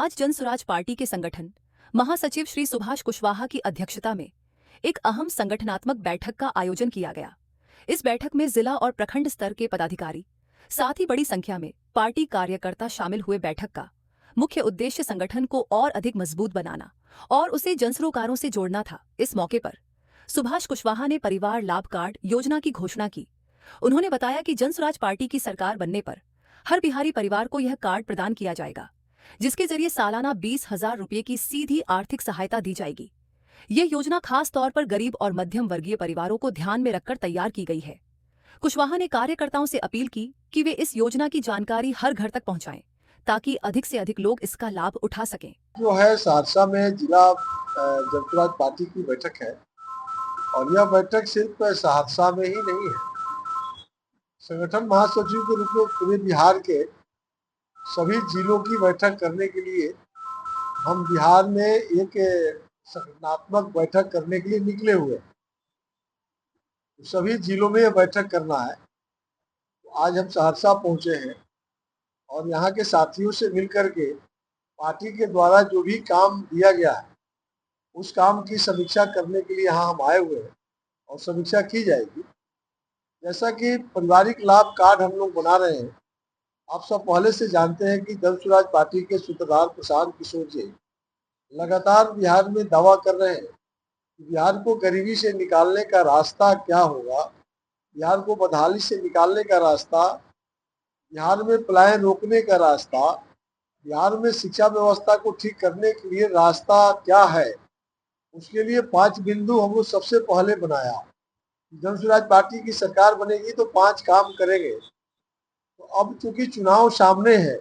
आज जन स्वराज पार्टी के संगठन महासचिव श्री सुभाष कुशवाहा की अध्यक्षता में एक अहम संगठनात्मक बैठक का आयोजन किया गया। इस बैठक में जिला और प्रखंड स्तर के पदाधिकारी, साथ ही बड़ी संख्या में पार्टी कार्यकर्ता शामिल हुए। बैठक का मुख्य उद्देश्य संगठन को और अधिक मजबूत बनाना और उसे जनसरोकारों से जोड़ना था। इस मौके पर सुभाष कुशवाहा ने परिवार लाभ कार्ड योजना की घोषणा की। उन्होंने बताया कि जन स्वराज पार्टी की सरकार बनने पर हर बिहारी परिवार को यह कार्ड प्रदान किया जाएगा, जिसके जरिए सालाना 20,000 रुपये की सीधी आर्थिक सहायता दी जाएगी। ये योजना खास तौर पर गरीब और मध्यम वर्गीय परिवारों को ध्यान में रखकर तैयार की गई है। कुशवाहा ने कार्यकर्ताओं से अपील की कि वे इस योजना की जानकारी हर घर तक पहुंचाएं, ताकि अधिक से अधिक लोग इसका लाभ उठा सकें। जो है सहरसा में जिला जन स्वराज पार्टी की बैठक है और यह बैठक सिर्फ सहरसा में ही नहीं है। संगठन महासचिव के रूप में पूरे बिहार के सभी जिलों की बैठक करने के लिए हम बिहार में एक संगठनात्मक बैठक करने के लिए निकले हुए। सभी जिलों में यह बैठक करना है। तो आज हम सहरसा पहुंचे हैं और यहाँ के साथियों से मिलकर के पार्टी के द्वारा जो भी काम दिया गया है उस काम की समीक्षा करने के लिए यहाँ हम आए हुए हैं और समीक्षा की जाएगी। जैसा कि पारिवारिक लाभ कार्ड हम लोग बना रहे हैं, आप सब पहले से जानते हैं कि जन स्वराज पार्टी के सूत्रधार प्रशांत किशोर जी लगातार बिहार में दावा कर रहे हैं कि बिहार को गरीबी से निकालने का रास्ता क्या होगा, बिहार को बदहाली से निकालने का रास्ता, बिहार में पलायन रोकने का रास्ता, बिहार में शिक्षा व्यवस्था को ठीक करने के लिए रास्ता क्या है। उसके लिए 5 बिंदु हम लोग सबसे पहले बनाया। जन स्वराज पार्टी की सरकार बनेगी तो 5 काम करेंगे। तो अब चूंकि चुनाव सामने है,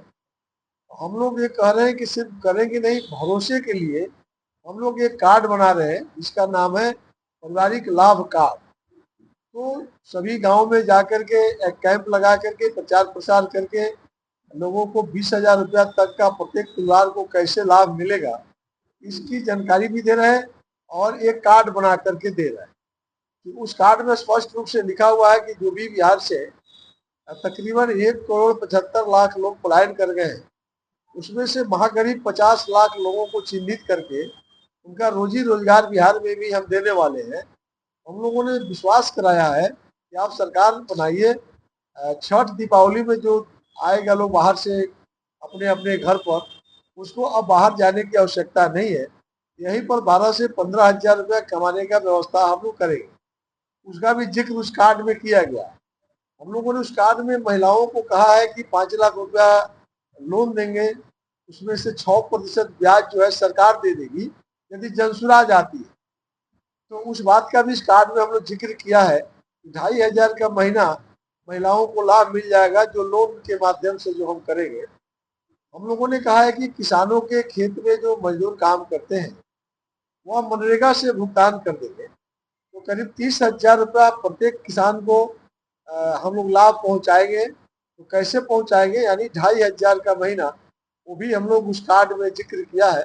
हम लोग ये कह रहे हैं कि सिर्फ करेंगे नहीं, भरोसे के लिए हम लोग एक कार्ड बना रहे हैं जिसका नाम है पारिवारिक लाभ कार्ड। तो सभी गांव में जाकर के एक कैंप लगा करके प्रचार प्रसार करके लोगों को 20,000 रुपया तक का प्रत्येक परिवार को कैसे लाभ मिलेगा इसकी जानकारी भी दे रहे हैं और एक कार्ड बना करके दे रहे हैं। तो उस कार्ड में स्पष्ट रूप से लिखा हुआ है कि जो भी बिहार से तकरीबन 1,75,00,000 लोग पलायन कर गए हैं, उसमें से महागरीब 50 लाख लोगों को चिन्हित करके उनका रोजी रोजगार बिहार में भी हम देने वाले हैं। हम लोगों ने विश्वास कराया है कि आप सरकार बनाइए। छठ दीपावली में जो आएगा लोग बाहर से अपने अपने घर पर, उसको अब बाहर जाने की आवश्यकता नहीं है। यहीं पर 12 से 15,000 रुपया कमाने का व्यवस्था हम लोग करेंगे। उसका भी जिक्र उस कार्ड में किया गया। हम लोगों ने उस कार्ड में महिलाओं को कहा है कि 5 लाख रुपया लोन देंगे, उसमें से 6% ब्याज जो है सरकार दे देगी यदि जन स्वराज आती है। तो उस बात का भी इस कार्ड में हम लोग जिक्र किया है। 2,500 का महीना महिलाओं को लाभ मिल जाएगा जो लोन के माध्यम से जो हम करेंगे। हम लोगों ने कहा है कि किसानों के खेत में जो मजदूर काम करते हैं वह मनरेगा से भुगतान कर देंगे। तो करीब 30,000 रुपया प्रत्येक किसान को हम लोग लाभ पहुंचाएंगे। तो कैसे पहुंचाएंगे, यानी 2,500 का महीना, वो भी हम लोग उस कार्ड में जिक्र किया है।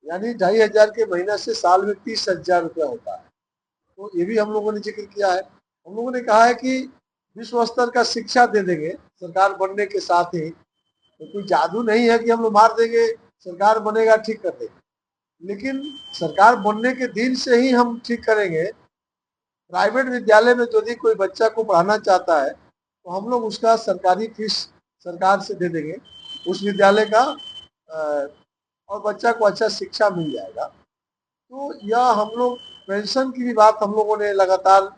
यानी 2,500 के महीना से साल में 30,000 रुपया होता है। तो ये भी हम लोगों ने जिक्र किया है। हम लोगों ने कहा है कि विश्व स्तर का शिक्षा दे देंगे सरकार बनने के साथ ही। तो कोई जादू नहीं है कि हम लोग मार देंगे सरकार बनेगा ठीक कर देंगे, लेकिन सरकार बनने के दिन से ही हम ठीक करेंगे। प्राइवेट विद्यालय में यदि कोई बच्चा को पढ़ाना चाहता है तो हम लोग उसका सरकारी फीस सरकार से दे देंगे उस विद्यालय का, और बच्चा को अच्छा शिक्षा मिल जाएगा। तो यह हम लोग पेंशन की भी बात हम लोगों ने लगातार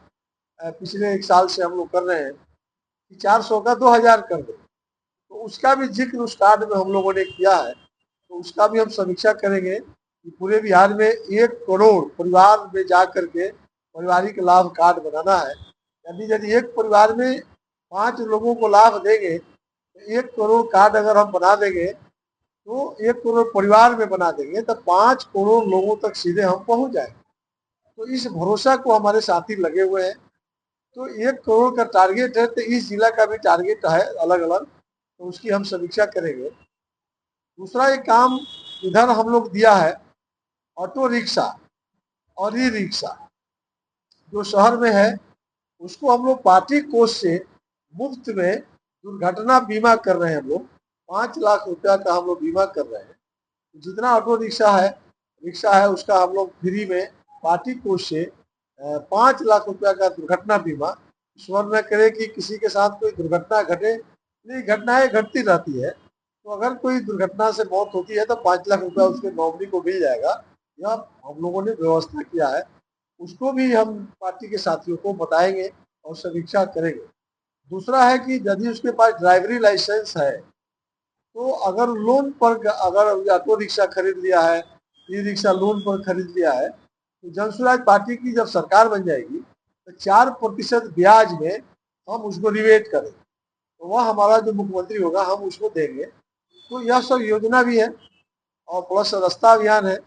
पिछले 1 साल से हम लोग कर रहे हैं कि 400 का 2,000 कर दें। तो उसका भी जिक्र उस कार्ड में हम लोगों ने किया है। तो उसका भी हम समीक्षा करेंगे कि पूरे बिहार में 1 करोड़ परिवार में जा करके पारिवारिक लाभ कार्ड बनाना है। यदि एक परिवार में 5 लोगों को लाभ देंगे तो 1 करोड़ कार्ड अगर हम बना देंगे तो 1 करोड़ परिवार में बना देंगे तो 5 करोड़ लोगों तक सीधे हम पहुंच जाएंगे। तो इस भरोसा को हमारे साथी लगे हुए हैं। तो 1 करोड़ का टारगेट है, तो इस जिला का भी टारगेट है अलग अलग, तो उसकी हम समीक्षा करेंगे। दूसरा एक काम इधर हम लोग दिया है, ऑटो रिक्शा और ई रिक्शा जो शहर में है उसको हम लोग पार्टी कोष से मुफ्त में दुर्घटना बीमा कर रहे हैं। हम लोग 5 लाख रुपया का हम लोग बीमा कर रहे हैं। जितना ऑटो रिक्शा है उसका हम लोग फ्री में पार्टी कोष से 5 लाख रुपया का दुर्घटना बीमा ईश्वर न करे कि किसी के साथ कोई दुर्घटना घटे, नहीं घटनाएं घटती रहती है, तो अगर कोई दुर्घटना से मौत होती है तो 5 लाख रुपया उसके नॉमिनी को मिल जाएगा। यह हम लोगों ने व्यवस्था किया है, उसको भी हम पार्टी के साथियों को बताएंगे और समीक्षा करेंगे। दूसरा है कि यदि उसके पास ड्राइवरी लाइसेंस है तो अगर लोन पर अगर ऑटो रिक्शा खरीद लिया है, ई रिक्शा लोन पर खरीद लिया है, तो जन स्वराज पार्टी की जब सरकार बन जाएगी तो 4% ब्याज में हम उसको रिवेट करें, तो वह हमारा जो मुख्यमंत्री होगा हम उसको देंगे। तो यह सब योजना भी है और प्लस रास्ता अभियान है।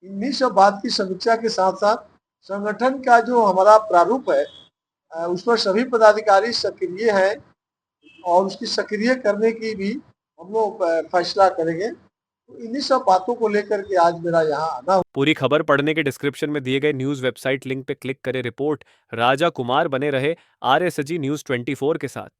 इन्हीं सब बात की समीक्षा के साथ साथ संगठन का जो हमारा प्रारूप है उस पर सभी पदाधिकारी सक्रिय हैं और उसकी सक्रिय करने की भी हम लोग फैसला करेंगे। तो इन्हीं सब बातों को लेकर के आज मेरा यहाँ आना। पूरी खबर पढ़ने के डिस्क्रिप्शन में दिए गए न्यूज वेबसाइट लिंक पे क्लिक करें। रिपोर्ट राजा कुमार बने रहे RSG News 24 के साथ।